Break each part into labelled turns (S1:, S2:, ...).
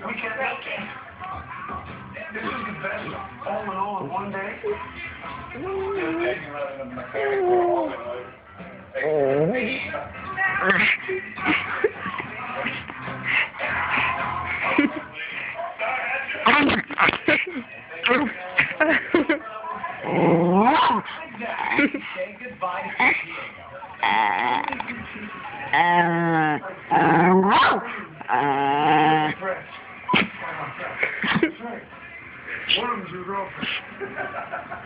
S1: We can make it. This is the best all in all in one day. Say goodbye to One of them's your girlfriend.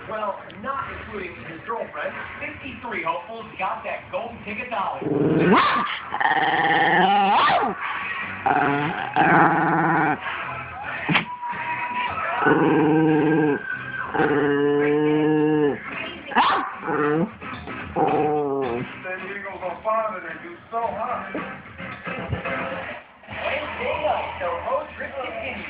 S2: Well, not including his girlfriend. 53 hopefuls got that golden ticket dollar.
S1: San Diego's on fire today, dude. So hot.
S2: Wednesday night, the road trip continues.